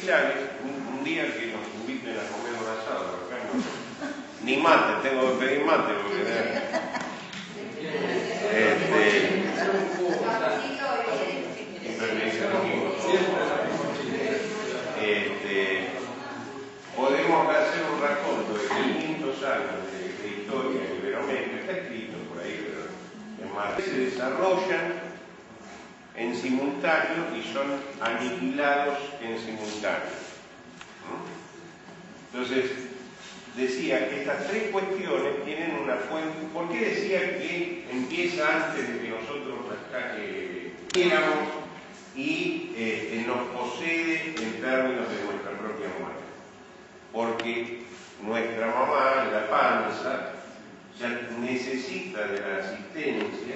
similares, un día que nos inviten a comer un asado, acá no, ni mate, tengo que pedir mate porque podemos hacer un raconto de 500 años de historia en Iberoamérica, está escrito por ahí, pero es más, se desarrollan en simultáneo y son aniquilados en simultáneo. Entonces, decía que estas tres cuestiones tienen una fuente. ¿Por qué decía que empieza antes de que nosotros éramos y nos posee en términos de nuestra propia muerte? Porque nuestra mamá, la panza, ya necesita de la asistencia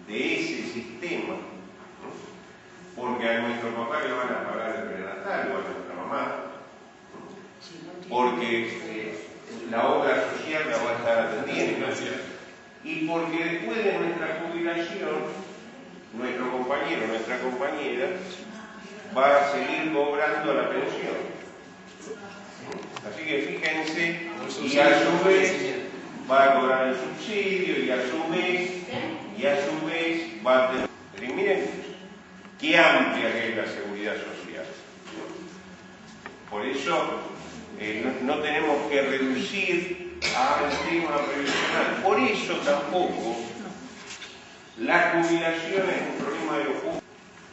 de ese sistema, ¿no? Porque a nuestro papá le van a pagar el prenatal o a nuestra mamá, ¿no? Porque la obra social la va a estar atendiendo, y porque después de nuestra jubilación, nuestro compañero, nuestra compañera, va a seguir cobrando la pensión. Así que fíjense, y a su vez va a cobrar el subsidio, y a su vez va a tener. Pero miren qué amplia que es la seguridad social. Por eso no tenemos que reducir al tema previsional. Por eso tampoco la jubilación es un problema de los justos,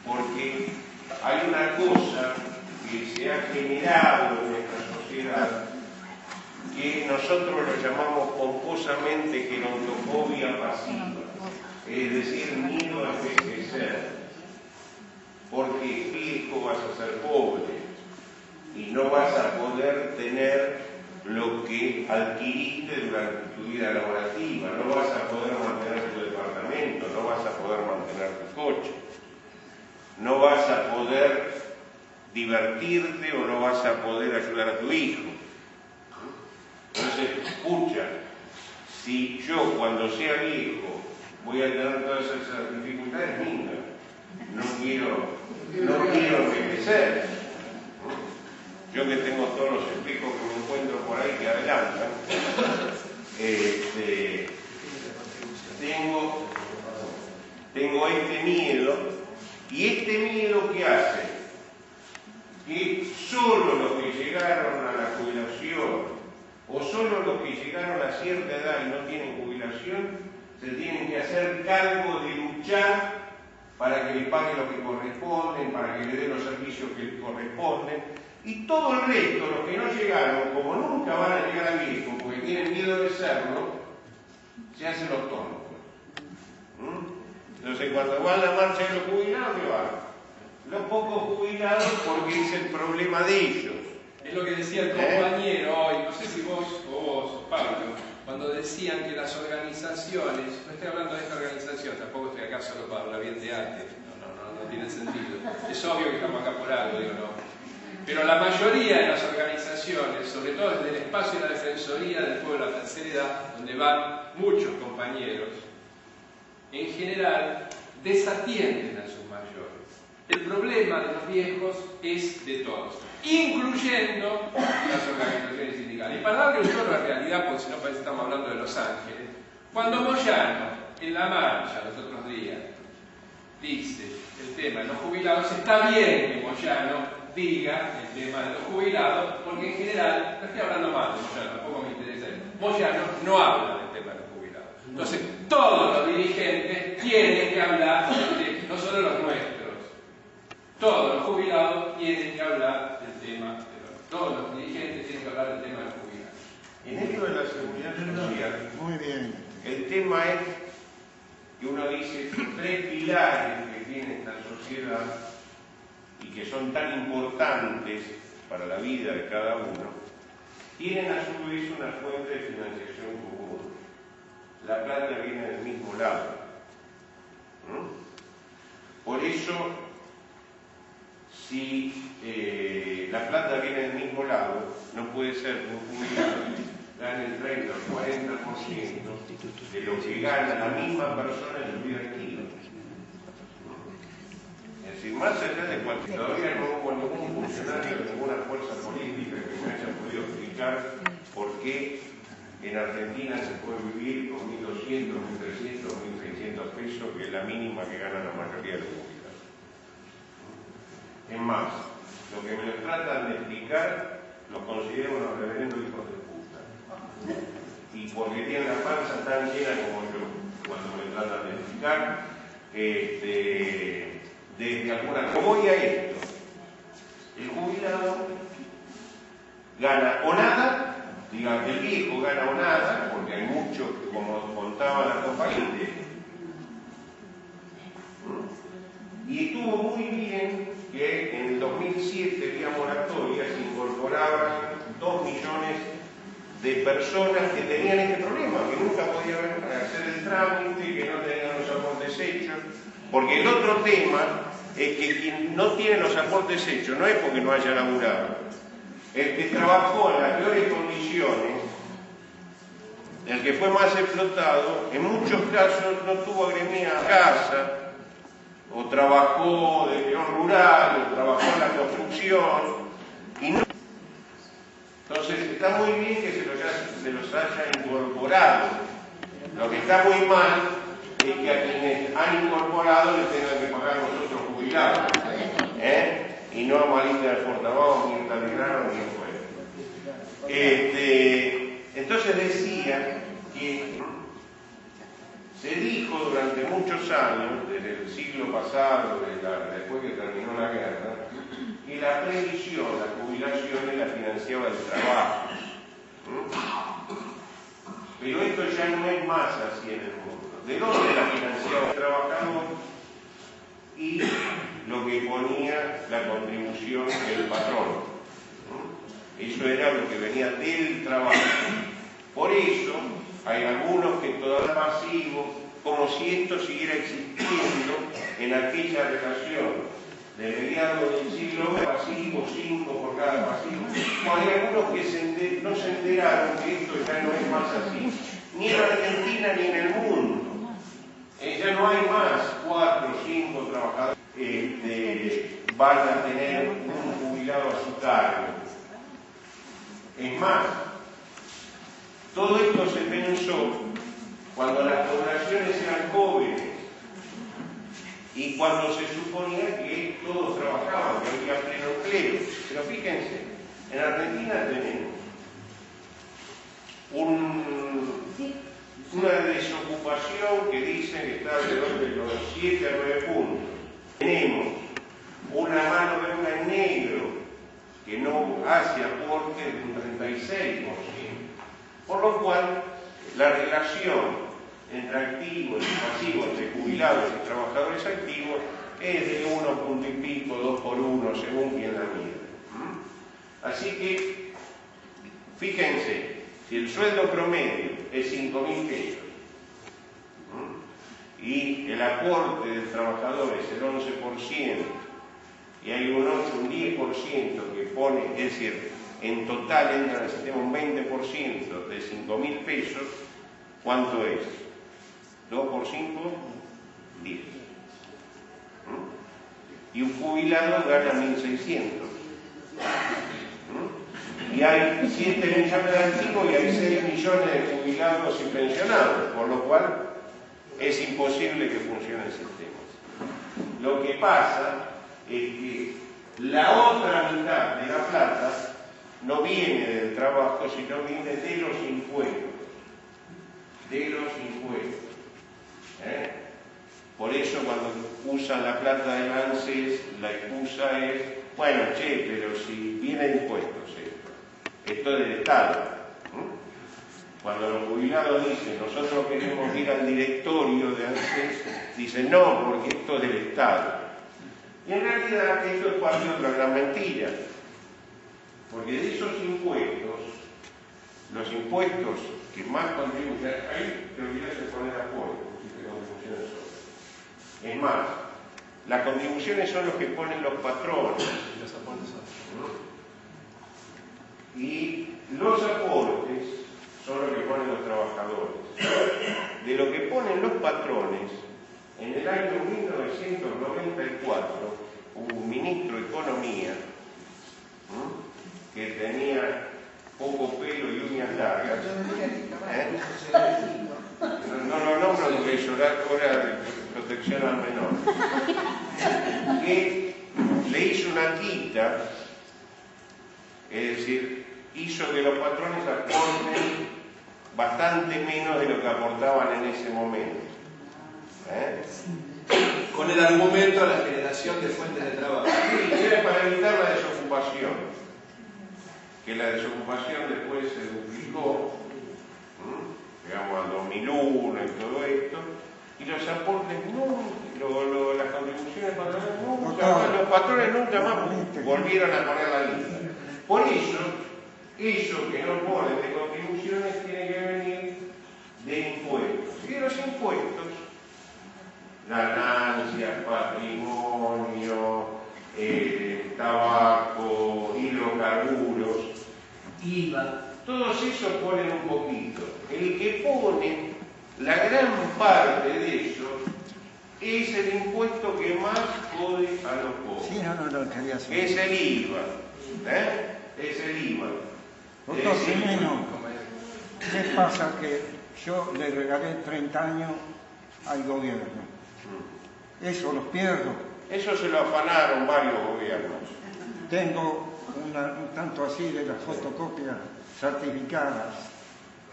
porque hay una cosa que se ha generado en nuestra sociedad que nosotros lo llamamos pomposamente gerontofobia pasiva, es decir, miedo a envejecer, porque viejo vas a ser pobre y no vas a poder tener lo que adquiriste durante tu vida laborativa, no vas a poder mantener tu departamento, no vas a poder mantener tu coche, no vas a poder divertirte o no vas a poder ayudar a tu hijo. Entonces, escucha, si yo cuando sea viejo voy a tener todas esas dificultades, minga, no quiero envejecer. Yo que tengo todos los espejos que me encuentro por ahí que adelantan, tengo este miedo, y este miedo ¿qué hace? Que solo los que llegaron a la jubilación o solo los que llegaron a cierta edad y no tienen jubilación se tienen que hacer cargo de luchar para que les paguen lo que corresponden, para que les den los servicios que les corresponden, y todo el resto, los que no llegaron, como nunca van a llegar a viejo porque tienen miedo de serlo, se hacen los tontos. Entonces cuando van a la marcha de los jubilados, ¿qué van? Los pocos jubilados, porque es el problema de ellos. Es lo que decía el compañero hoy, no sé si vos o vos, Pablo, cuando decían que las organizaciones, no estoy hablando de esta organización, tampoco estoy acá solo para hablar bien de arte, no tiene sentido. Es obvio que estamos acá por algo, digo, no. Pero la mayoría de las organizaciones, sobre todo desde el espacio de la Defensoría del Pueblo de la Tercera Edad, donde van muchos compañeros, en general desatienden a sus mayores. El problema de los viejos es de todos, incluyendo las organizaciones sindicales. Y para darle un tono a la realidad, porque si no parece que estamos hablando de Los Ángeles, cuando Moyano, en la marcha los otros días, dice el tema de los jubilados, está bien que Moyano diga el tema de los jubilados, porque en general, no estoy hablando mal de Moyano, tampoco me interesa eso. Moyano no habla del tema de los jubilados. Entonces, todos los dirigentes tienen que hablar, no solo los nuestros, todos los jubilados tienen que hablar del tema, todos los dirigentes tienen que hablar del tema de los jubilados. En esto de la seguridad social, muy bien, el tema es que uno dice tres pilares que tiene esta sociedad y que son tan importantes para la vida de cada uno, tienen a su vez una fuente de financiación común. La plata viene del mismo lado. Por eso, si la plata viene del mismo lado, no puede ser que un jubilado gane el 30 o 40% de lo que gana la misma persona en su vida activa. Es decir, más allá de cualquier, todavía no hubo ningún funcionario de ninguna explicar por qué en Argentina se puede vivir con 1.200, 1.300, 1.600 pesos, que es la mínima que gana la mayoría de los jubilados. Es más, lo que me lo tratan de explicar, los considero unos reverendos hijos de puta. Y porque tienen la panza tan llena como yo, cuando me tratan de explicar, desde alguna... Voy a esto. El jubilado gana o nada, diga, el viejo gana o nada, porque hay muchos, como contaba la compañía, y estuvo muy bien que en el 2007, vía moratoria, se incorporaban 2 millones de personas que tenían este problema, que nunca podían hacer el trámite, que no tenían los aportes hechos, porque el otro tema es que quien no tiene los aportes hechos no es porque no haya laburado. El que trabajó en las peores condiciones, el que fue más explotado, en muchos casos no tuvo agremiada casa, o trabajó de peón rural, o trabajó en la construcción, y no. Entonces está muy bien que se los haya incorporado. Lo que está muy mal es que a quienes han incorporado les tengan que pagar los otros jubilados, y no a Marita de Fortabajo, ni a Talgrano, ni a fuera. Entonces decía que se dijo durante muchos años, desde el siglo pasado, después que terminó la guerra, que la previsión, la jubilación la financiaba el trabajo. Pero esto ya no es más así en el mundo. ¿De dónde la financiaba el trabajador? Y lo que ponía la contribución del patrón. Eso era lo que venía del trabajo. Por eso hay algunos que todavía pasivos, como si esto siguiera existiendo en aquella relación de mediados del siglo XX, pasivo, 5 por cada pasivo. Hay algunos que no se enteraron que esto ya no es más así, ni en Argentina ni en el mundo. Ya no hay más 4 o 5 trabajadores van a tener un jubilado a su cargo. Es más, todo esto se pensó cuando las poblaciones eran jóvenes y cuando se suponía que todos trabajaban, que había pleno empleo. Pero fíjense, en Argentina tenemos una desocupación que dicen que está alrededor de los 7 a 9 puntos. Tenemos una mano de obra en negro que no hace aporte de un 36%. Por lo cual, la relación entre activos y pasivos, entre jubilados y trabajadores activos, es de 1 punto y pico, 2 por 1, según quien la mire. Así que, fíjense, si el sueldo promedio es 5.000 pesos y el aporte del trabajador es el 11%, y hay un 10% que pone, es decir, en total entra en el sistema un 20% de 5.000 pesos, ¿cuánto es? 2 por 5, 10. Y un jubilado gana 1.600. Y hay 7 millones de activos y hay 6 millones de jubilados y pensionados, por lo cual es imposible que funcione el sistema. Lo que pasa es que la otra mitad de la plata no viene del trabajo, sino viene de los impuestos. De los impuestos. Por eso cuando usan la plata del ANSES, la excusa es, bueno, pero si viene de impuestos esto es del Estado. Cuando los jubilados dicen, nosotros queremos ir al directorio de ANSES, dicen, no, porque esto es del Estado. Y en realidad esto es parte de otra gran mentira. Porque de esos impuestos, los impuestos que más contribuyen, ahí te olvidas de poner apoyo, pusiste contribuciones sobre. Es más, las contribuciones son los que ponen los patrones. Los aportes son. Y los aportes son los que ponen los trabajadores. De lo que ponen los patrones, en el año 1994 hubo un ministro de Economía que tenía poco pelo y uñas largas. No lo nombro porque es hora de protección al menor. Que le hizo una quita, es decir, hizo que los patrones aporten bastante menos de lo que aportaban en ese momento. Con el argumento de la generación de fuentes de trabajo. Sí, era para evitar la desocupación. Que la desocupación después se duplicó, digamos al 2001 y todo esto, y los aportes las contribuciones patronales los patrones nunca más volvieron a poner la lista. Por eso que no ponen de contribuciones tiene que venir de impuestos. Y de los impuestos, ganancias, patrimonio, tabaco, hidrocarburos, IVA. Todos esos ponen un poquito. El que pone la gran parte de eso es el impuesto que más jode a los pobres. Sí, no, quería saber. Es el IVA. Es el IVA. Doctor Semeno, ¿qué pasa? Que yo le regalé 30 años al gobierno. ¿Eso los pierdo? Eso se lo afanaron varios gobiernos. Tengo un tanto así de las fotocopias certificadas.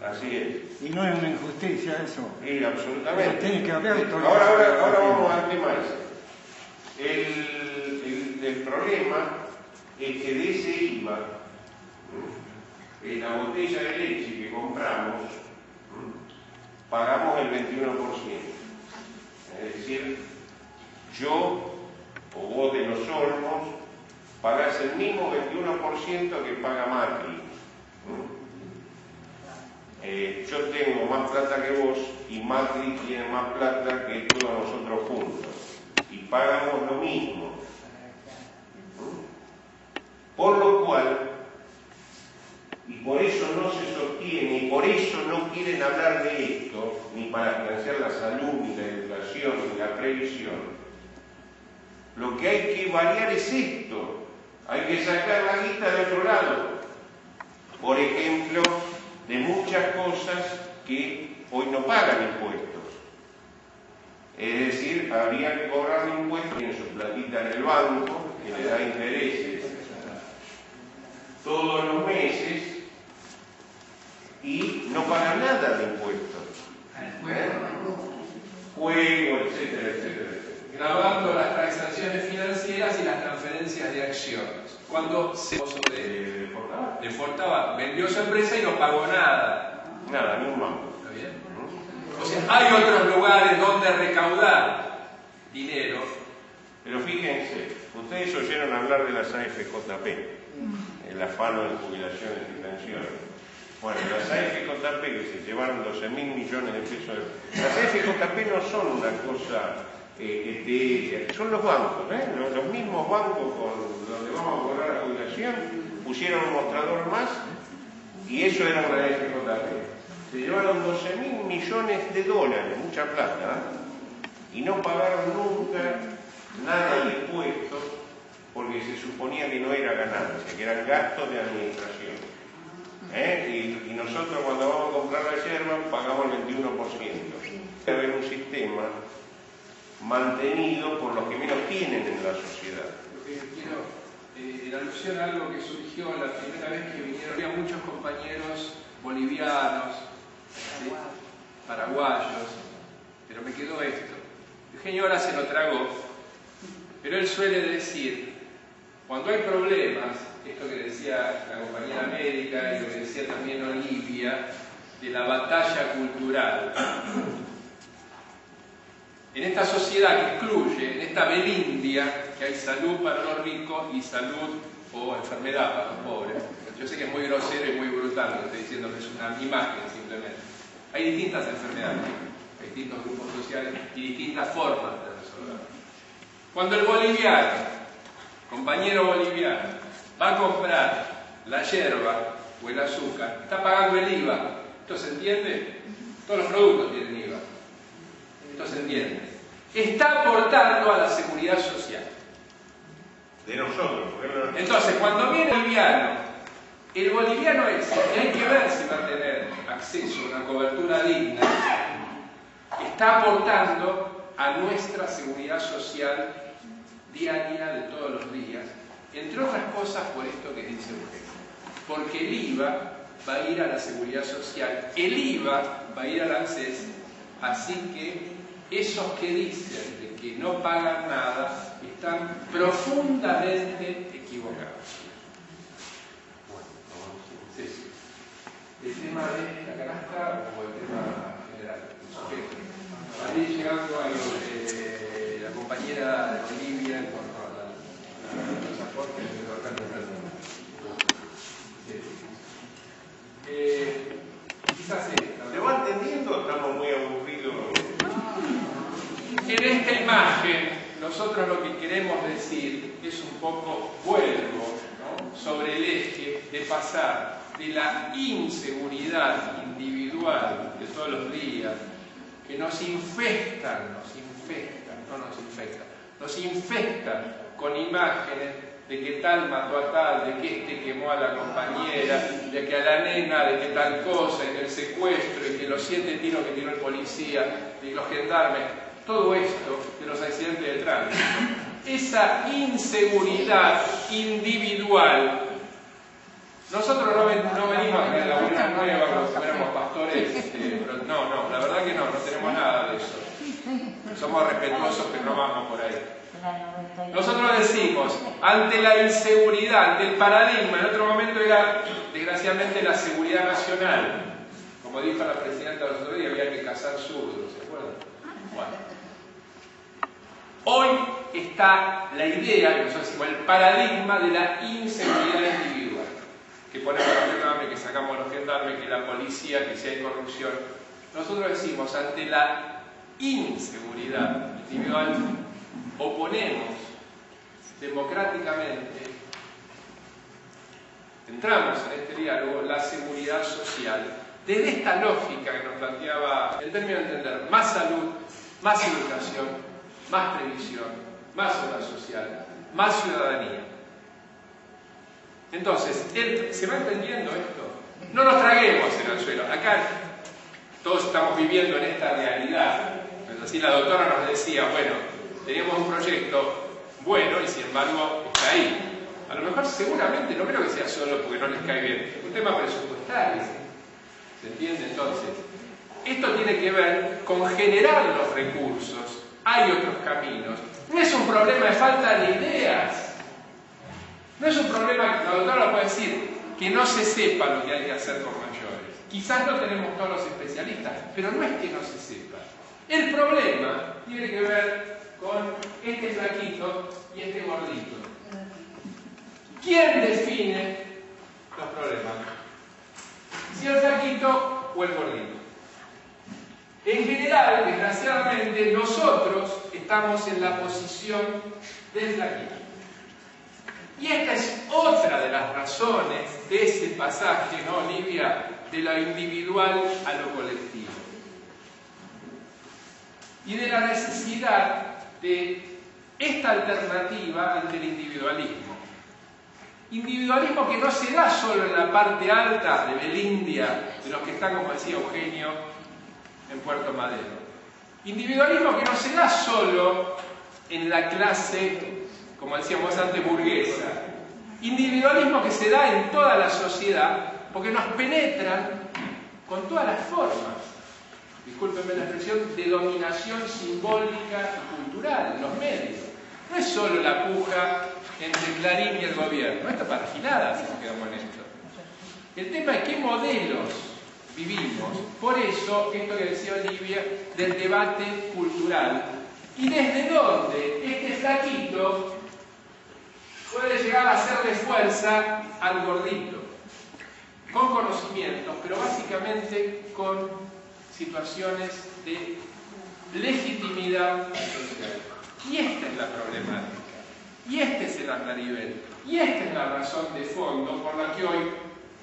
Así es. Y no es una injusticia eso. Sí, absolutamente. Tiene que haber autorización. Ahora vamos al tema ese. El problema es que de ese IVA, en la botella de leche que compramos, pagamos el 21%. Es decir, yo o vos de los Olmos pagás el mismo 21% que paga Macri. Yo tengo más plata que vos y Macri tiene más plata que todos nosotros juntos. Y pagamos lo mismo. Por lo cual, y por eso no se sostiene, y por eso no quieren hablar de esto, ni para financiar la salud, ni la educación, ni la previsión, lo que hay que variar es esto. Hay que sacar la guita de otro lado. Por ejemplo, de muchas cosas que hoy no pagan impuestos. Es decir, habría que cobrar impuestos en su platita en el banco, que le da intereses todos los meses, y no pagan nada de impuestos. Juego, etcétera, etcétera. Grabando las transacciones financieras y las transferencias de acciones. Cuando se de Fortava vendió su empresa y no pagó nada. Nada, ni un mango. ¿Está bien? O sea, hay otros lugares donde recaudar dinero. Pero fíjense, ustedes oyeron hablar de las AFJP, el afano de jubilaciones y pensiones. Bueno, las AFJP que se llevaron 12.000 millones de pesos. Las AFJP no son una cosa etérea, son los bancos, los mismos bancos donde vamos a cobrar la jubilación, pusieron un mostrador más y eso era una AFJP. Se llevaron 12.000 millones de dólares, mucha plata, y no pagaron nunca nada de impuestos porque se suponía que no era ganancia, que eran gastos de administración. Y nosotros cuando vamos a comprar la yerba pagamos el 21%. Debe haber un sistema mantenido por los que menos tienen en la sociedad. Quiero, en alusión a algo que surgió la primera vez que vinieron, había muchos compañeros bolivianos, ¿sí? Paraguayos, pero me quedó esto. Eugenio ahora se lo tragó, pero él suele decir, cuando hay problemas, esto que decía la compañera médica y lo que decía también Olivia, de la batalla cultural. En esta sociedad que excluye, en esta Belindia, que hay salud para los ricos y salud o enfermedad para los pobres. Yo sé que es muy grosero y muy brutal lo que estoy diciendo, que es una imagen simplemente. Hay distintas enfermedades, hay distintos grupos sociales y distintas formas de resolver. Cuando el boliviano, compañero boliviano, va a comprar la yerba o el azúcar, está pagando el IVA. ¿Esto se entiende? Todos los productos tienen IVA. Esto se entiende. Está aportando a la seguridad social. De nosotros. Entonces, cuando viene el boliviano el boliviano ese, que hay que ver si va a tener acceso a una cobertura digna, está aportando a nuestra seguridad social diaria de todos los días, entre otras cosas por esto que dice usted. Porque el IVA va a ir a la seguridad social, el IVA va a ir al ANSES, así que esos que dicen de que no pagan nada están profundamente equivocados. Sí. ¿El tema de la canasta o el tema general? Ahí llegando a la compañera de Bolivia en cuanto a los aportes de los quizás ¿Te va entendiendo? Estamos muy aburridos. En esta imagen, nosotros lo que queremos decir es un poco vuelvo, ¿no?, sobre el eje de pasar de la inseguridad individual de todos los días, que nos infestan con imágenes de que tal mató a tal, de que este quemó a la compañera, de que a la nena, de que tal cosa, y que el secuestro, y que los 7 tiros que tiró el policía, y los gendarmes, todo esto de los accidentes de tránsito. Esa inseguridad individual. Nosotros no venimos a la Buena Nueva como si fuéramos pastores, pero no, la verdad que no tenemos nada de eso. Somos respetuosos, pero no vamos por ahí. Nosotros decimos, ante la inseguridad, ante el paradigma, en otro momento era, desgraciadamente, la seguridad nacional. Como dijo la presidenta del otro día, había que cazar zurdos, ¿se acuerdan? Bueno. Hoy está la idea, que nosotros decimos, el paradigma de la inseguridad individual. Que ponemos los gendarmes, que sacamos los gendarmes, que la policía, que si hay corrupción. Nosotros decimos, ante la inseguridad individual, oponemos democráticamente, entramos en este diálogo, la seguridad social, desde esta lógica que nos planteaba, en términos de entender más salud, más educación, más previsión, más obra social, más ciudadanía. Entonces, ¿se va entendiendo esto? No nos traguemos el anzuelo. Acá todos estamos viviendo en esta realidad. Así la doctora nos decía, bueno, teníamos un proyecto bueno y sin embargo está ahí. A lo mejor seguramente, no creo que sea solo porque no les cae bien, un tema presupuestario. ¿Se entiende? Entonces, esto tiene que ver con generar los recursos. Hay otros caminos. No es un problema de falta de ideas. No es un problema, la doctora lo puede decir, que no se sepa lo que hay que hacer con mayores. Quizás no tenemos todos los especialistas, pero no es que no se sepa. El problema tiene que ver con este flaquito y este gordito. ¿Quién define los problemas? Si el flaquito o el gordito. En general, desgraciadamente, nosotros estamos en la posición del flaquito. Y esta es otra de las razones de ese pasaje, ¿no, Olivia? De lo individual a lo colectivo. Y de la necesidad de esta alternativa ante el individualismo. Individualismo que no se da solo en la parte alta de Belindia, de los que están, como decía Eugenio, en Puerto Madero. Individualismo que no se da solo en la clase, como decíamos antes, burguesa. Individualismo que se da en toda la sociedad porque nos penetran con todas las formas, discúlpenme la expresión, de dominación simbólica y cultural en los medios. No es solo la puja entre Clarín y el gobierno, esto para giladas si nos quedamos en esto. El tema es qué modelos vivimos. Por eso, esto que decía Olivia, del debate cultural. Y desde dónde este flaquito puede llegar a hacerle fuerza al gordito. Con conocimientos, pero básicamente con situaciones de legitimidad social. Y esta es la problemática. Y este es el andarivel. Y esta es la razón de fondo por la que hoy,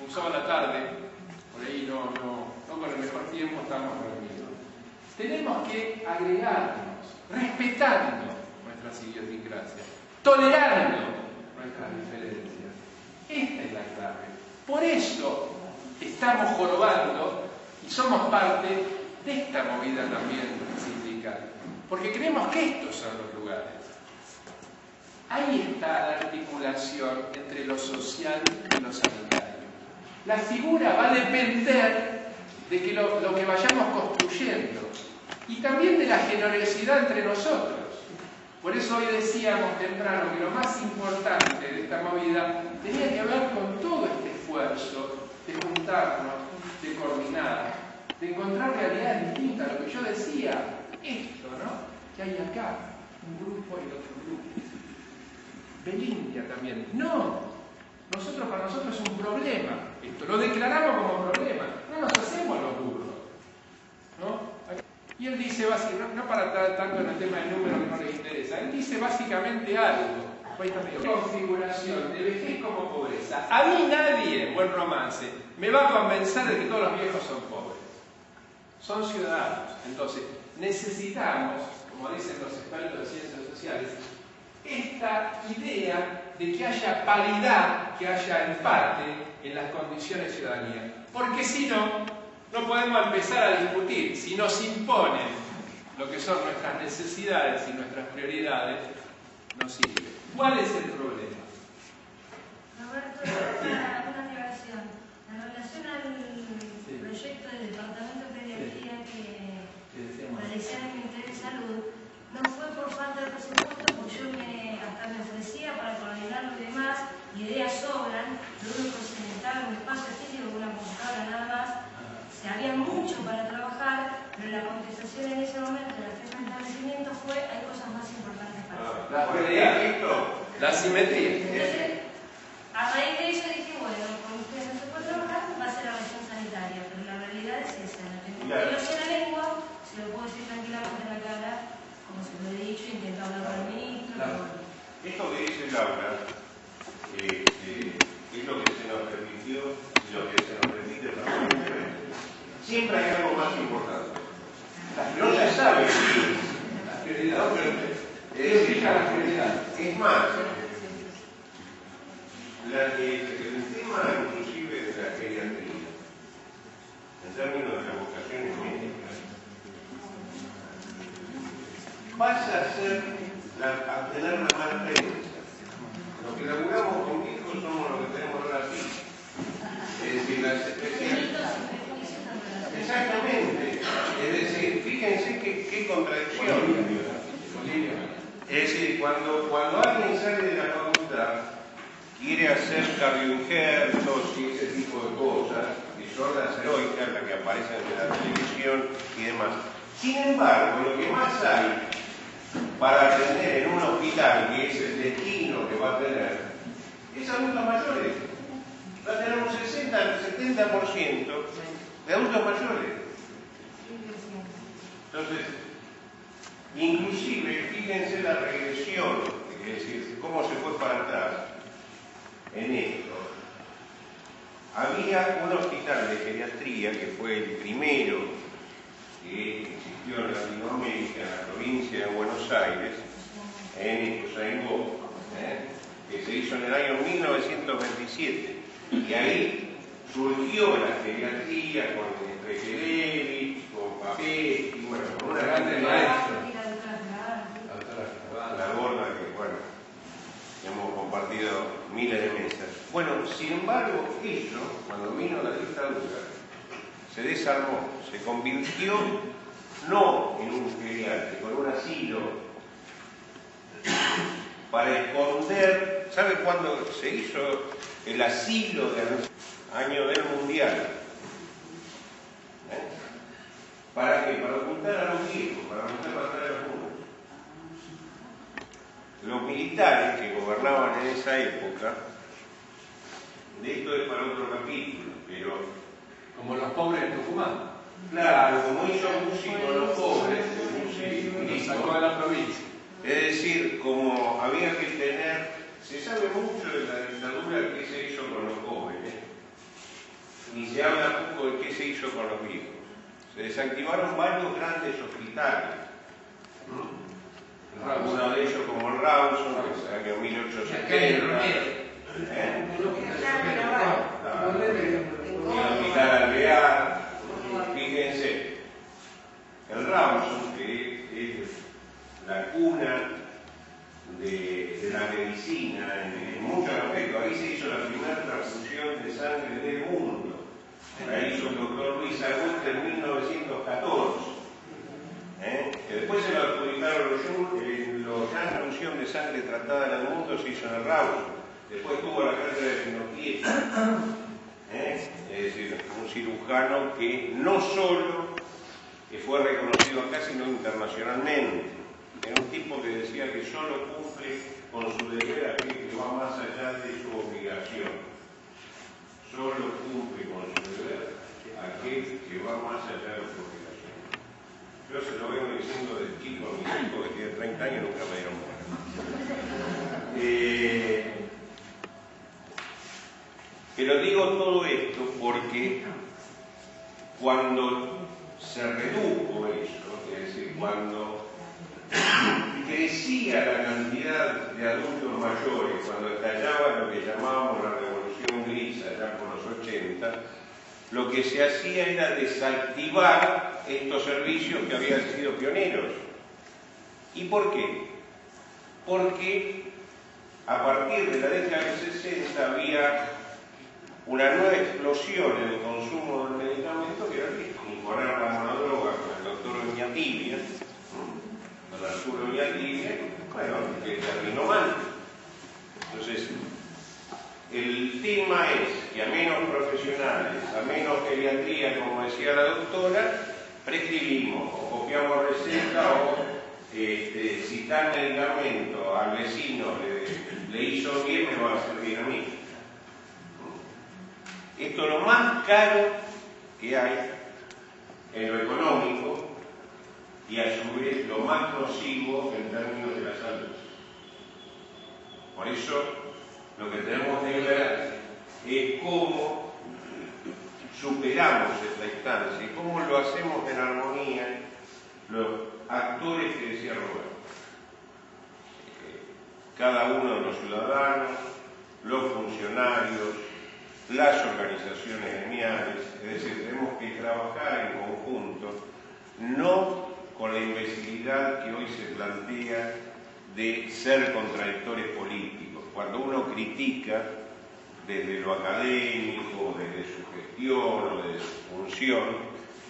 un sábado a la tarde, por ahí no con el mejor tiempo estamos reunidos. Tenemos que agregarnos, respetando nuestras idiosincrasias, tolerando nuestras diferencias. Esta es la clave. Por eso estamos jorobando y somos parte de esta movida también sindical, porque creemos que estos son los lugares. Ahí está la articulación entre lo social y lo sanitario. La figura va a depender de que lo que vayamos construyendo y también de la generosidad entre nosotros. Por eso hoy decíamos temprano que lo más importante de esta movida tenía que ver con todo este esfuerzo de juntarnos, de coordinar, de encontrar realidades distintas. Lo que yo decía, esto, ¿no? Que hay acá, un grupo y otro grupo. Belindia también. No, para nosotros es un problema. Esto lo declaramos como problema. No nos hacemos los burros, ¿no? Y él dice, no para estar tanto en el tema del número que no les interesa, él dice básicamente algo. Configuración de vejez como pobreza. A mí nadie, buen romance, me va a convencer de que todos los viejos son pobres. Son ciudadanos. Entonces, necesitamos, como dicen los expertos de ciencias sociales, esta idea de que haya paridad, que haya empate en las condiciones de ciudadanía. Porque si no, no podemos empezar a discutir. Si nos imponen lo que son nuestras necesidades y nuestras prioridades, no sirve. ¿Cuál es el problema? Roberto, una aclaración. En relación al proyecto del Departamento de Pediatría que realizé en el Ministerio de Salud, no fue por falta de presupuesto, porque yo hasta me ofrecía para coordinarlo y demás, ideas sobran, lo único que se necesitaba un espacio físico, una computadora nada más. Había mucho para trabajar, pero la contestación en ese momento de la jefa de establecimiento fue: hay cosas más importantes para hacer. La simetría. Entonces, a raíz de eso dije, bueno, con ustedes no se puede trabajar, va a ser la región sanitaria, pero la realidad es esa, no tengo pelos en la lengua, se lo puedo decir tranquilamente en la cara, como se lo he dicho, intento hablar con el ministro. Esto que dice Laura es lo que se nos permitió y lo que se nos permite para siempre hay algo más importante. No se sabe si la prioridad. Es más, el tema inclusive de la geriatría, en términos de las vocaciones médicas, pasa a tener la mala prensa. Los que laburamos con hijos somos los que tenemos ahora aquí. Es decir, las especialidades. Exactamente. Es decir, fíjense qué contradicción. Es decir, cuando alguien sale de la facultad, quiere hacer cardioinjertos y ese tipo de cosas, y son las heroicas, las que aparecen en la televisión y demás. Sin embargo, lo que más hay para atender en un hospital, que es el destino que va a tener, es adultos mayores. Va a tener un 60-70% de adultos mayores. Entonces, inclusive, fíjense la regresión, es decir, cómo se fue para atrás en esto. Había un hospital de geriatría que fue el primero que existió en Latinoamérica, en la provincia de Buenos Aires, en Ituzaingó, que se hizo en el año 1927. Y ahí surgió la geriatría con Requerevich, con Papé, y bueno, con una grande maestra, la gorda que, bueno, hemos compartido miles de mesas. Bueno, sin embargo, eso, cuando vino la dictadura, se desarmó, se convirtió no en un geriátrico, en un asilo, para esconder. ¿Sabe cuándo se hizo el asilo del año del Mundial? ¿Para qué? Para ocultar a los viejos, para no matar a los nuevos. Los militares que gobernaban en esa época, de esto es para otro capítulo, pero como los pobres de Tucumán. Claro, como hizo músico los pobres, y sacó de la provincia. Es decir, como había que tener, se sabe mucho de la dictadura que se hizo con los jóvenes, y se habla poco de qué se hizo con los viejos. Se desactivaron varios grandes hospitales. Uno de ellos como el Rawson, que se año 1870. Salud en 1914, que después se lo adjudicaron los transfusión de sangre tratada en el mundo se hizo en el Rawson, después tuvo la cátedra de Pinochet, es decir, un cirujano que no solo fue reconocido acá, sino internacionalmente. Era un tipo que decía que solo cumple con su deber aquel que va más allá de su obligación. Solo cumple con su deber aquel que va más allá de su obligación. Yo se lo vengo diciendo de chico a mi hijo que tiene 30 años y nunca me dieron bola. Pero digo todo esto porque cuando se redujo eso, es decir, cuando crecía la cantidad de adultos mayores, cuando estallaba lo que llamábamos la revolución gris allá por los 80, lo que se hacía era desactivar estos servicios que habían sido pioneros. ¿Y por qué? Porque a partir de la década del 60 había una nueva explosión en el consumo del medicamento que era que incorporaban una droga con el doctor Oñatibia, con Arturo Oñatibia, bueno, que terminó mal. Entonces, el tema es que a menos profesionales, a menos pediatría, como decía la doctora, prescribimos o copiamos receta o si tal medicamento al vecino le hizo bien, me va a servir a mí. Esto es lo más caro que hay en lo económico y a su vez lo más nocivo en términos de la salud. Por eso lo que tenemos que ver es cómo superamos esta instancia y cómo lo hacemos en armonía los actores que decía Roberto. Cada uno de los ciudadanos, los funcionarios, las organizaciones gremiales, es decir, tenemos que trabajar en conjunto, no con la imbecilidad que hoy se plantea de ser contradictores políticos. Cuando uno critica desde lo académico, desde su gestión o desde su función,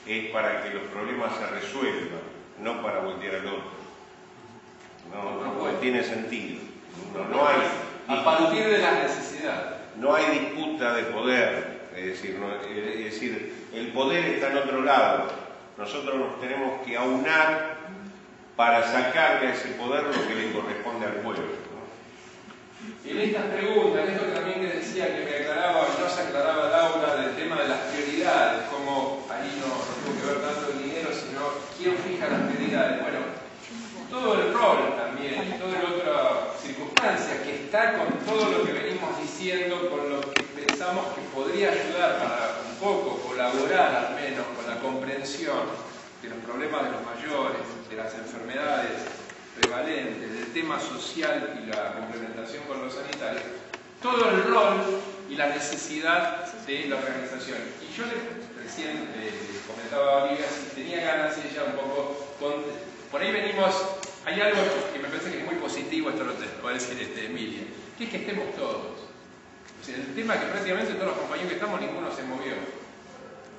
es para que los problemas se resuelvan, no para voltear al otro. No tiene sentido. No hay. A partir de la necesidad. No hay disputa de poder, es decir, el poder está en otro lado. Nosotros nos tenemos que aunar para sacarle a ese poder lo que le corresponde al pueblo. Y en estas preguntas, en esto también que decía que me aclaraba, no se aclaraba Laura del tema de las prioridades, como ahí no tuvo que ver tanto el dinero, sino quién fija las prioridades. Bueno, todo el rol también y toda la otra circunstancia que está con todo lo que venimos diciendo, con lo que pensamos que podría ayudar para un poco colaborar al menos con la comprensión de los problemas de los mayores, de las enfermedades prevalentes, del tema social y la complementación con los sanitarios, todo el rol y la necesidad de la organización. Y yo recién comentaba a Olivia si tenía ganas ella un poco por ahí venimos, hay algo que me parece que es muy positivo, esto lo va a decir Emilia, que es que estemos todos. O sea, el tema es que prácticamente todos los compañeros que estamos, ninguno se movió,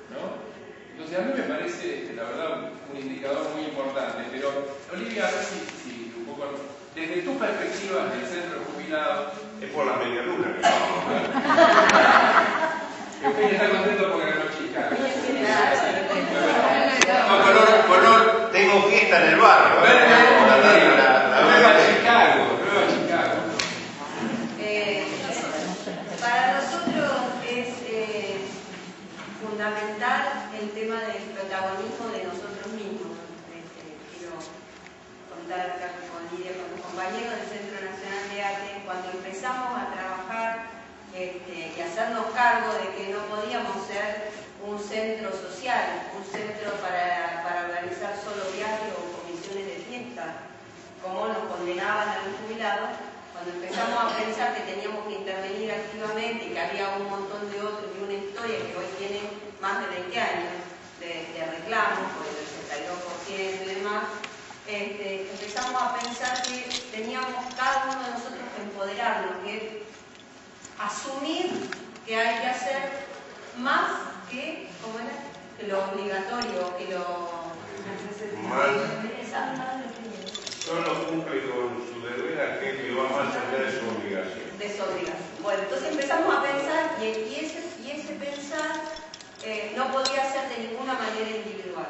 ¿no? Entonces a mí me parece, la verdad, un indicador muy importante, pero Olivia, a ver si un poco, desde tu perspectiva del centro de jubilados... Es por la media luna. Eugenia está contento porque ganó Chicago. Color, tengo fiesta en el barrio. Nueva Chicago. Para nosotros es fundamental el tema del protagonismo de nosotros mismos. Quiero contar acá con Lidia, con los compañeros del Centro Nacional de Arte, cuando empezamos a trabajar y hacernos cargo de que no podíamos ser un centro social, un centro para organizar solo viajes o comisiones de fiesta, como nos condenaban a los jubilados. Cuando empezamos a pensar que teníamos que intervenir activamente y que había un montón de otros y una historia que hoy tiene más de 20 años de reclamos por el 82% y demás, empezamos a pensar que teníamos cada uno de nosotros que empoderarnos, que asumir que hay que hacer más que, lo obligatorio, que lo... Solo cumple con su deber aquel que va más allá de su obligación. De su obligación. Bueno, entonces empezamos a pensar y ese pensar no podía ser de ninguna manera individual.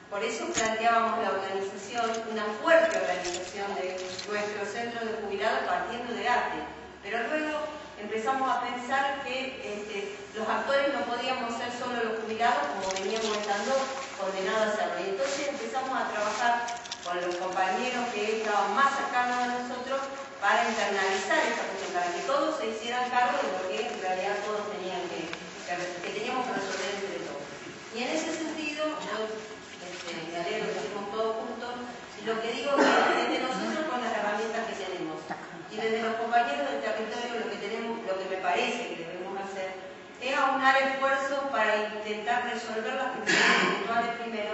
Por eso planteábamos la organización, una fuerte organización de nuestro centro de jubilados partiendo de ATE. Pero luego empezamos a pensar que los actores no podíamos ser solo los jubilados como veníamos estando condenados a hacerlo. Y entonces empezamos a trabajar con los compañeros que estaban más cercanos a nosotros para internalizar esta cuestión, para que todos se hicieran cargo de lo que en realidad todos tenían que teníamos que resolver entre todos. Y en ese sentido, yo me alegro que estemos todos juntos, y lo que digo es que desde nosotros con las herramientas que tenemos, y desde los compañeros del territorio lo que me parece que debemos hacer, es aunar esfuerzos para intentar resolver las cuestiones puntuales primero,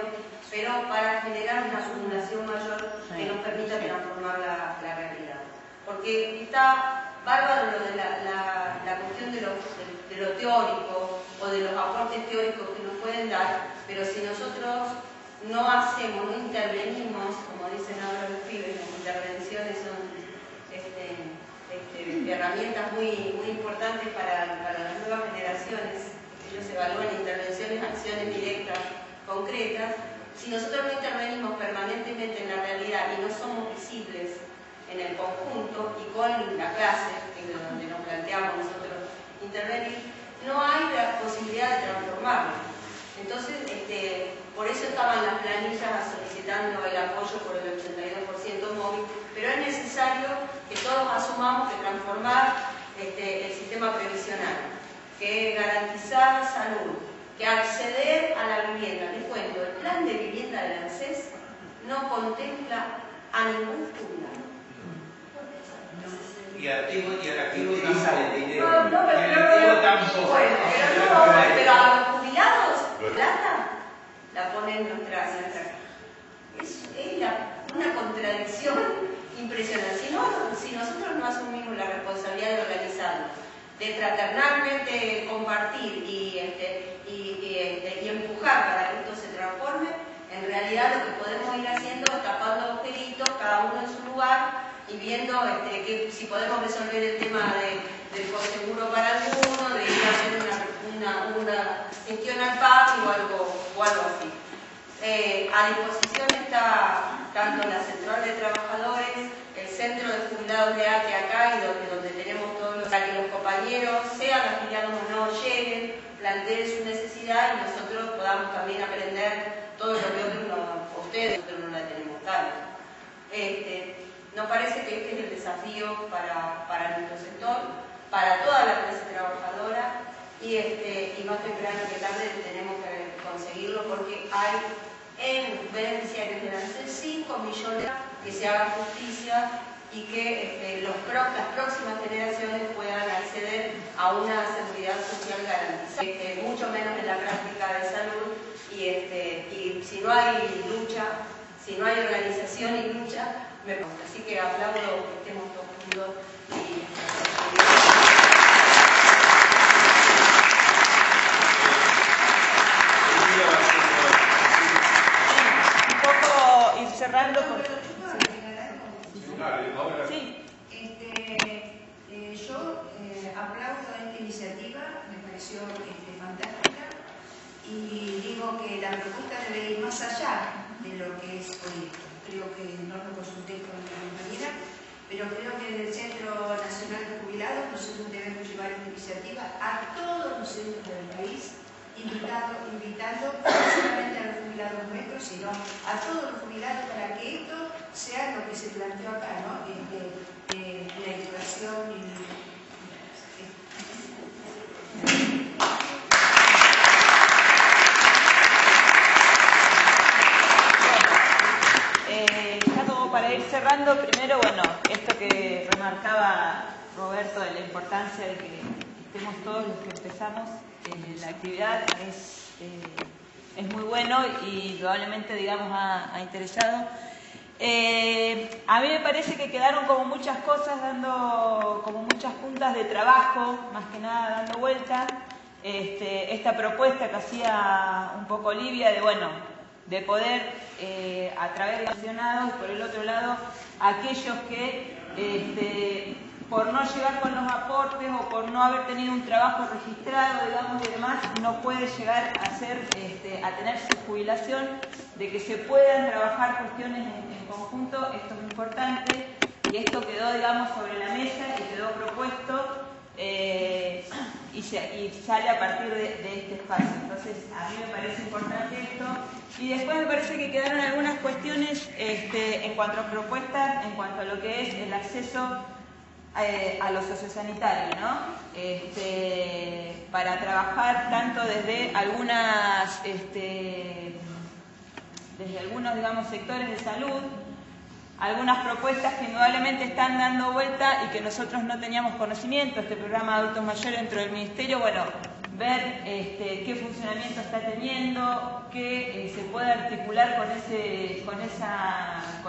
pero para generar una acumulación mayor que nos permita transformar la realidad. Porque está bárbaro lo de la cuestión de lo teórico o de los aportes teóricos que nos pueden dar, pero si nosotros no hacemos, no intervenimos, como dicen ahora los pibes, las intervenciones son herramientas muy importantes para las nuevas generaciones. Ellos evalúan intervenciones, acciones directas, concretas. Si nosotros no intervenimos permanentemente en la realidad y no somos visibles en el conjunto y con la clase, donde nos planteamos nosotros intervenir, no hay la posibilidad de transformarlo. Entonces, por eso estaban las planillas solicitando el apoyo por el 82% móvil, pero es necesario que todos asumamos que transformar el sistema previsional, que garantizar salud, que acceder a la vivienda. Les cuento, el plan de vivienda del ANSES no contempla a ningún jubilado. Y a la que utiliza el dinero. Pero a los jubilados, plata la ponen nuestra. Es una contradicción impresionante. Si nosotros no asumimos la responsabilidad de organizarnos, de fraternalmente compartir y empujar para que esto se transforme, en realidad lo que podemos ir haciendo es tapando agujeritos, cada uno en su lugar, y viendo si podemos resolver el tema del conseguro para alguno, de ir a hacer una gestión al PAC o algo así. A disposición está tanto la Central de Trabajadores, el Centro de Jubilados de ATE acá, y donde tenemos todos los... para que los compañeros, sean afiliados o no, lleguen, planteen su necesidad y nosotros podamos también aprender todo lo que ustedes no la tenemos claro. Nos parece que este es el desafío para nuestro sector, para toda la clase trabajadora, y más temprano que tarde tenemos que conseguirlo porque hay en beneficiarios de ANSES 5 millones que se haga justicia y que las próximas generaciones puedan acceder a una seguridad social garantizada, mucho menos en la práctica de salud, y si no hay lucha, si no hay organización y lucha, así que aplaudo que estemos todos juntos un poco ir cerrando con... Sí. Yo aplaudo esta iniciativa, me pareció fantástica, y digo que la propuesta debe ir más allá de lo que es hoy. Creo que no lo consulté con la compañera, pero creo que desde el Centro Nacional de Jubilados nosotros debemos llevar esta iniciativa a todos los centros del país, invitando no solamente a los jubilados nuestros, sino a todos los jubilados para que esto sea lo que se planteó acá, ¿no? La educación y... Para ir cerrando, primero, bueno, esto que remarcaba Roberto de la importancia de que estemos todos los que empezamos la actividad es muy bueno y probablemente, digamos, ha interesado. A mí me parece que quedaron como muchas cosas dando, como muchas puntas de trabajo, más que nada dando vueltas. esta propuesta que hacía un poco Olivia de, bueno, de poder a través de accionados, y por el otro lado, aquellos que por no llegar con los aportes o por no haber tenido un trabajo registrado, digamos, y demás, no puede llegar a a tener su jubilación, de que se puedan trabajar cuestiones en conjunto. Esto es importante y esto quedó, digamos, sobre la mesa y quedó propuesto y sale a partir de este espacio. Entonces, a mí me parece importante esto. Y después me parece que quedaron algunas cuestiones en cuanto a propuestas, en cuanto a lo que es el acceso a lo sociosanitario, ¿no? Para trabajar tanto desde desde algunos, digamos, sectores de salud, algunas propuestas que indudablemente están dando vuelta y que nosotros no teníamos conocimiento. Este programa de adultos mayores dentro del Ministerio, bueno, ver qué funcionamiento está teniendo, qué se puede articular con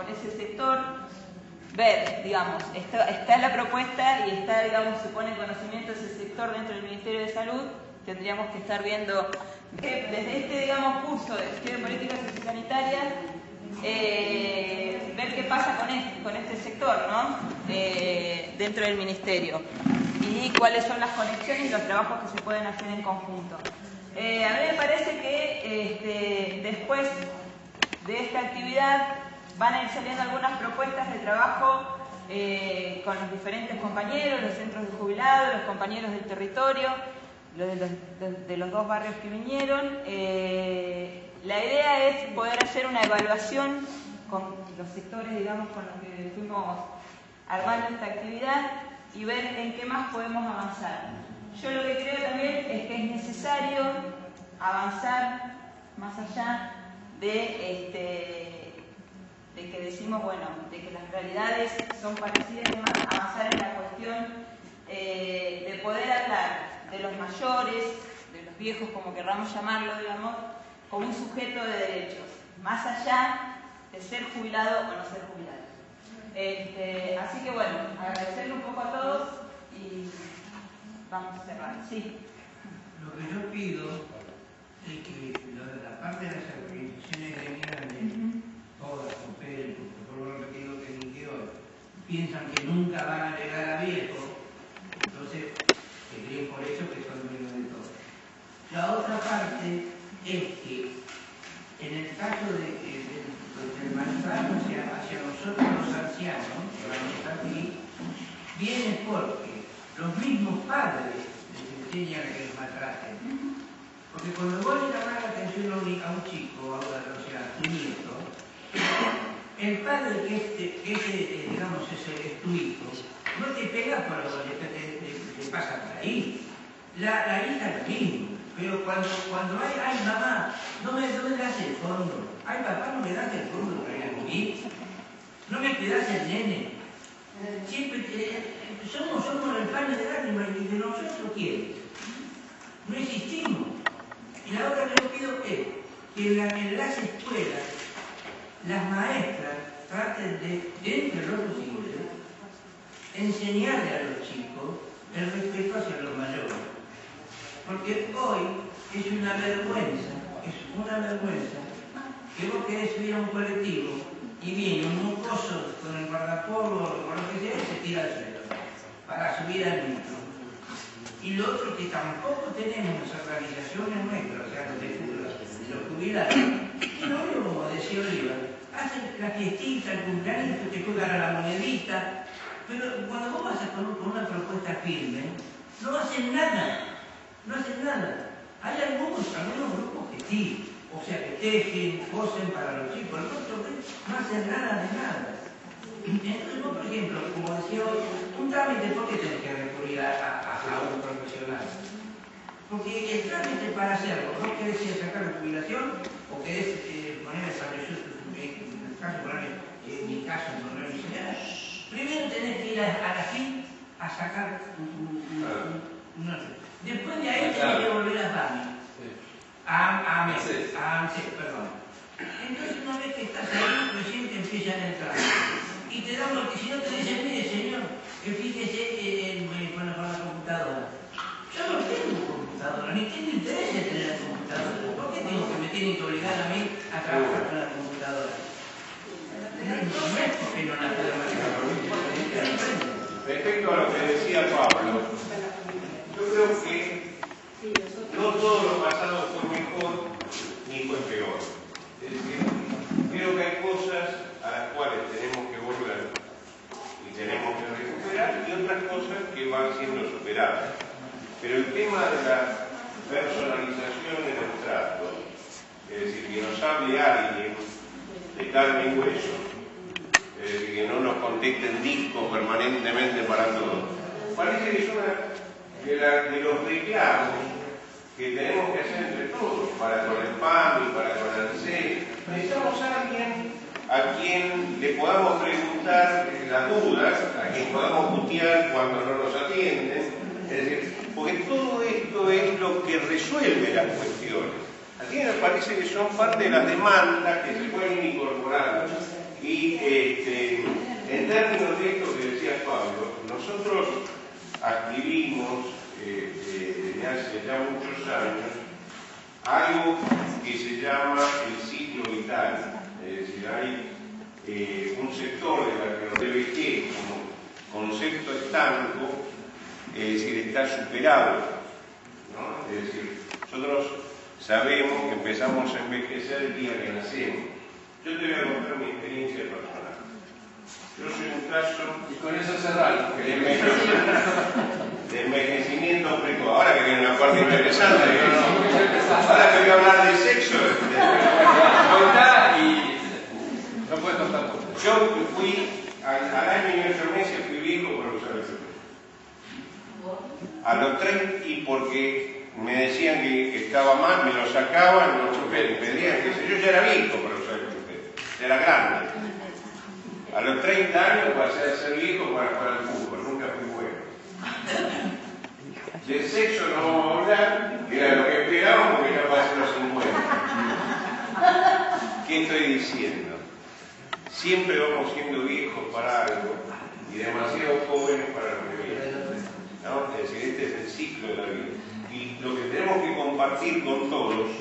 ese sector, ver, digamos, está la propuesta y está, digamos, se pone en conocimiento ese sector dentro del Ministerio de Salud. Tendríamos que estar viendo desde digamos, curso de estudio de políticas sociosanitarias, ver qué pasa con este sector, ¿no? Dentro del Ministerio, y cuáles son las conexiones y los trabajos que se pueden hacer en conjunto. A mí me parece que después de esta actividad van a ir saliendo algunas propuestas de trabajo con los diferentes compañeros, los centros de jubilados, los compañeros del territorio, de los dos barrios que vinieron. La idea es poder hacer una evaluación con los sectores, digamos, con los que fuimos armando esta actividad y ver en qué más podemos avanzar. Yo lo que creo también es que es necesario avanzar más allá de que decimos, bueno, de que las realidades son parecidas, y más avanzar en la cuestión de poder hablar de los mayores, de los viejos, como querramos llamarlo, digamos, como un sujeto de derechos, más allá de ser jubilado o no ser jubilado. Así que bueno, agradecerle un poco a todos y vamos a cerrar. Sí. Lo que yo pido es que la parte de las organizaciones gremiales, todas, COPEL, por lo repetido que dije hoy, piensan que nunca van a llegar a viejo, entonces se creen por eso que son menos de todos. La otra parte es que en el caso del maltrato hacia nosotros los ancianos, viene porque los mismos padres les enseñan a que los maltraten. Porque cuando vos le llamás la atención a un chico, a tu nieto, el padre que digamos, es tu hijo, no te pega por lo que te pasa por ahí. La hija es lo mismo. Pero cuando hay mamá, no me das el fondo. Ay, papá, no me das el fondo para ir a vivir. No me cuidas el nene. Siempre somos el paño de lágrimas y de nosotros quién. No existimos. Y la otra que yo pido es que en las escuelas las maestras traten de, entre lo posible, enseñarle a los chicos el respeto hacia los mayores. Porque hoy es una vergüenza que vos querés subir a un colectivo y viene un mocoso con el guardapolvo o con lo que sea y se tira al suelo para subir al metro. Y lo otro que tampoco tenemos las organizaciones nuestras, o sea, los jubilados, y no veo, como decía Oliva, hacen la fiestita, el cumpleaños, te juegan a la monedita, pero cuando vos vas con una propuesta firme, no hacen nada. No hacen nada. Hay algunos grupos que sí, o sea, que tejen, cosen para los chicos, los otros no hacen nada de nada. Entonces vos, por ejemplo, como decía hoy, un trámite, ¿por qué tenés que recurrir a un profesional? Porque el trámite para hacerlo, ¿no querés sacar la jubilación o querés poner establecer en el caso, en mi caso, en poner miseria? Primero tenés que ir a la FIP a sacar una... Después de ahí tenés que volver a PAMI. A ANSES, perdón. Entonces una vez que estás ahí, recién te empiezan a entrar. Y te dan porque si no te dicen, mire señor, que fíjese con la computadora. Yo no tengo computadora, ni pero el tema de la personalización en el trato, es decir, que nos hable alguien de carne y hueso, es decir, que no nos contesten discos permanentemente para todo, parece que es una de los reclamos que tenemos que hacer entre todos, para con el PAMI, para con el CE. Necesitamos a alguien a quien le podamos preguntar las dudas, a quien podamos putear cuando no nos atienden, es decir, porque todo esto es lo que resuelve las cuestiones. A mí me parece que son parte de las demandas que se pueden ir incorporando. Y en términos de esto que decía Pablo, nosotros adquirimos desde hace ya muchos años algo que se llama el ciclo vital. Es decir, hay un sector de la que como concepto estanco, es decir, está superado, ¿no? Es decir, nosotros sabemos que empezamos a envejecer el día que nacemos. Yo te voy a contar mi experiencia personal. Yo soy un caso y con eso cerramos de envejecimiento precoz. Ahora que viene una parte interesante, ahora que voy a hablar de sexo. No puedes contar todo. Yo fui al año y 8 meses, fui viejo por usar el celular. A los 30, y porque me decían que estaba mal, me lo sacaban, los choferes, me pedían que yo ya era viejo para usar el chofer, ya era grande. A los 30 años pasé a ser viejo para jugar al fútbol, nunca fui bueno. Del sexo no vamos a hablar, que era lo que esperábamos, porque ya pasé los 50. ¿Qué estoy diciendo? Siempre vamos siendo viejos para algo y demasiado jóvenes para lo que viene, ¿no? Es decir, este es el ciclo de la vida. Y lo que tenemos que compartir con todos,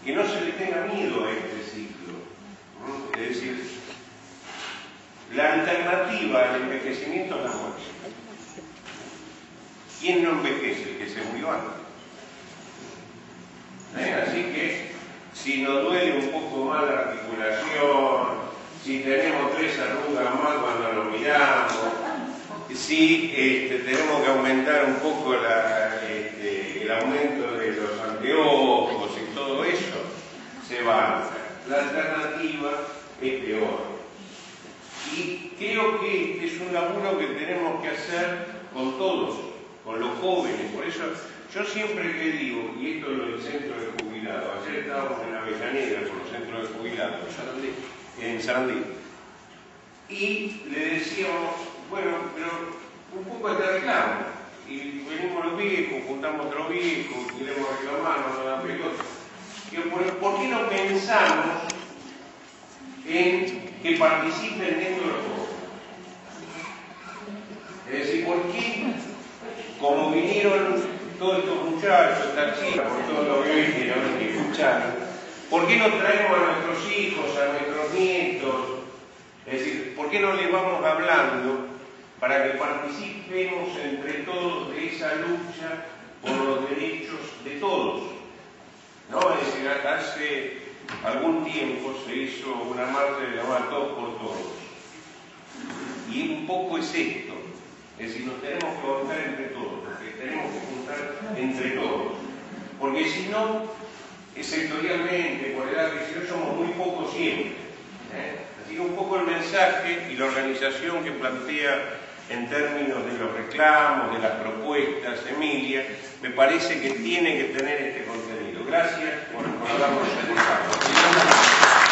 que no se le tenga miedo a este ciclo, ¿no? Es decir, la alternativa al envejecimiento es la muerte. ¿Quién no envejece? El que se murió antes. Así que si nos duele un poco más la articulación, si tenemos 3 arrugas más cuando nos miramos, si tenemos que aumentar un poco el aumento de los anteojos y todo eso, se va a hacer. La alternativa es peor. Y creo que este es un laburo que tenemos que hacer con todos, con los jóvenes. Por eso yo siempre que digo, y esto es lo del centro de jubilados, ayer estábamos en Avellaneda con los centros de jubilados, en Sarandí, y le decíamos, bueno, pero un poco de reclamo, y venimos los viejos, juntamos otros viejos, queremos reclamar, no nos dan pelota. ¿Por qué no pensamos en que participen dentro de los jóvenes? Es decir, ¿por qué, como vinieron todos estos muchachos, estas chicas, por todo lo que vieron y escucharon, ¿por qué no traemos a nuestros hijos, a nuestros nietos? Es decir, ¿por qué no les vamos hablando para que participemos entre todos de esa lucha por los derechos de todos? ¿No? Es decir, hace algún tiempo se hizo una marcha llamada Todos por Todos. Y un poco es esto. Es decir, nos tenemos que juntar entre todos, porque tenemos que juntar entre todos. Porque si no, sectorialmente, por edad que somos muy pocos siempre. Así que un poco el mensaje y la organización que plantea en términos de los reclamos, de las propuestas, Emilia, me parece que tiene que tener este contenido. Gracias por habernos escuchado.